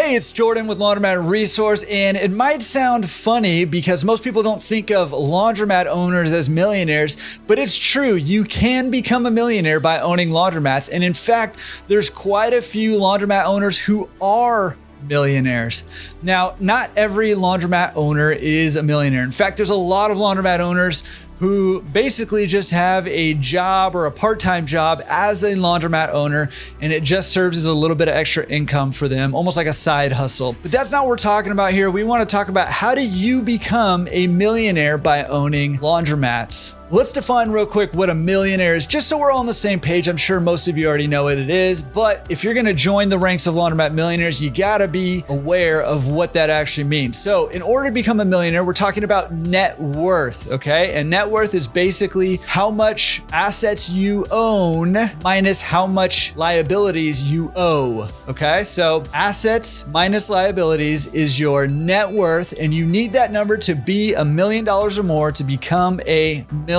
Hey, it's Jordan with Laundromat Resource, and it might sound funny because most people don't think of laundromat owners as millionaires, but it's true. You can become a millionaire by owning laundromats, and in fact, there's quite a few laundromat owners who are millionaires. Now, not every laundromat owner is a millionaire. In fact, there's a lot of laundromat owners who basically just have a job or a part-time job as a laundromat owner, and it just serves as a little bit of extra income for them, almost like a side hustle. But that's not what we're talking about here. We want to talk about how do you become a millionaire by owning laundromats. Let's define real quick what a millionaire is, just so we're all on the same page. I'm sure most of you already know what it is, but if you're gonna join the ranks of laundromat millionaires, you gotta be aware of what that actually means. So in order to become a millionaire, we're talking about net worth, okay? And net worth is basically how much assets you own minus how much liabilities you owe, okay? So assets minus liabilities is your net worth, and you need that number to be $1 million or more to become a millionaire.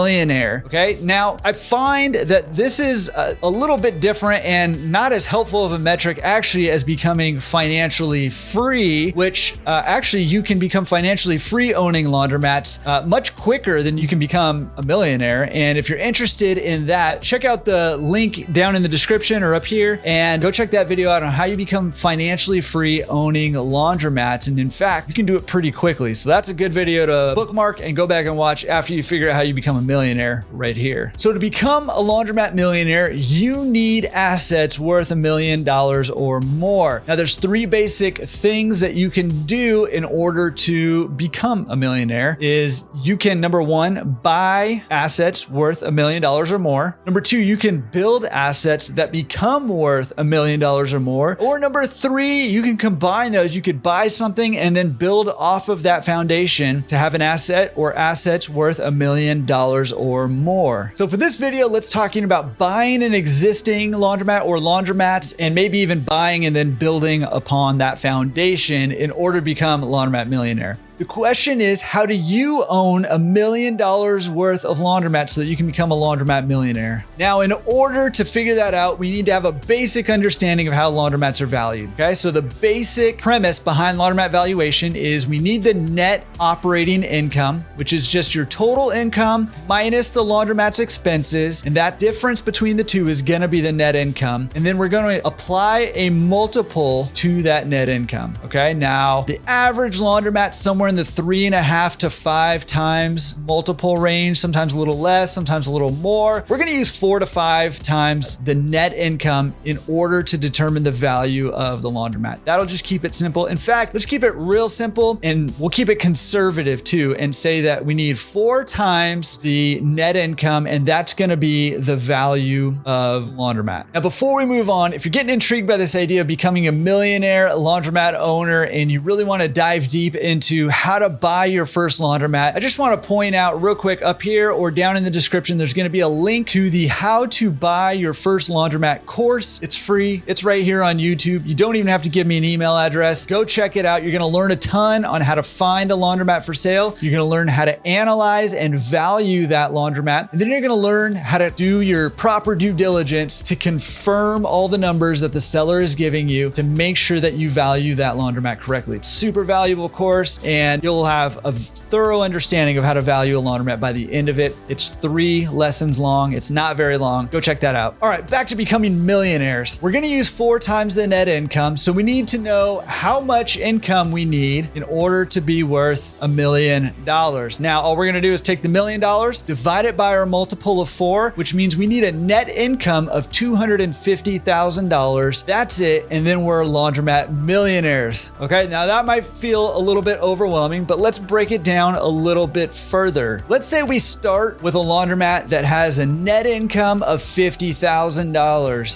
Okay, now I find that this is a little bit different and not as helpful of a metric actually as becoming financially free, which actually you can become financially free owning laundromats much quicker than you can become a millionaire. And if you're interested in that, check out the link down in the description or up here and go check that video out on how you become financially free owning laundromats. And in fact, you can do it pretty quickly. So that's a good video to bookmark and go back and watch after you figure out how you become a millionaire right here. So to become a laundromat millionaire, you need assets worth $1 million or more. Now there's three basic things that you can do in order to become a millionaire. Is you can, number one, buy assets worth $1 million or more. Number two, you can build assets that become worth $1 million or more. Or number three, you can combine those. You could buy something and then build off of that foundation to have an asset or assets worth $1 million or more. So for this video, let's talking about buying an existing laundromat or laundromats, and maybe even buying and then building upon that foundation in order to become a laundromat millionaire. The question is, how do you own $1 million worth of laundromats so that you can become a laundromat millionaire? Now, in order to figure that out, we need to have a basic understanding of how laundromats are valued. Okay, so the basic premise behind laundromat valuation is we need the net operating income, which is just your total income minus the laundromat's expenses. And that difference between the two is going to be the net income. And then we're going to apply a multiple to that net income. Okay, now the average laundromat somewhere in the 3.5 to 5 times multiple range, sometimes a little less, sometimes a little more. We're going to use 4 to 5 times the net income in order to determine the value of the laundromat. That'll just keep it simple. In fact, let's keep it real simple, and we'll keep it conservative too, and say that we need 4 times the net income, and that's going to be the value of laundromat. Now, before we move on, if you're getting intrigued by this idea of becoming a millionaire laundromat owner and you really want to dive deep into how to buy your first laundromat, I just want to point out real quick up here or down in the description, there's going to be a link to the how to buy your first laundromat course. It's free. It's right here on YouTube. You don't even have to give me an email address. Go check it out. You're going to learn a ton on how to find a laundromat for sale. You're going to learn how to analyze and value that laundromat. And then you're going to learn how to do your proper due diligence to confirm all the numbers that the seller is giving you to make sure that you value that laundromat correctly. It's a super valuable course, and you'll have a thorough understanding of how to value a laundromat by the end of it. It's 3 lessons long. It's not very long. Go check that out. All right, back to becoming millionaires. We're going to use 4 times the net income. So we need to know how much income we need in order to be worth $1 million. Now, all we're going to do is take the $1 million, divide it by our multiple of 4, which means we need a net income of $250,000. That's it. And then we're laundromat millionaires. Okay, now that might feel a little bit overwhelming, but let's break it down a little bit further. Let's say we start with a laundromat that has a net income of $50,000.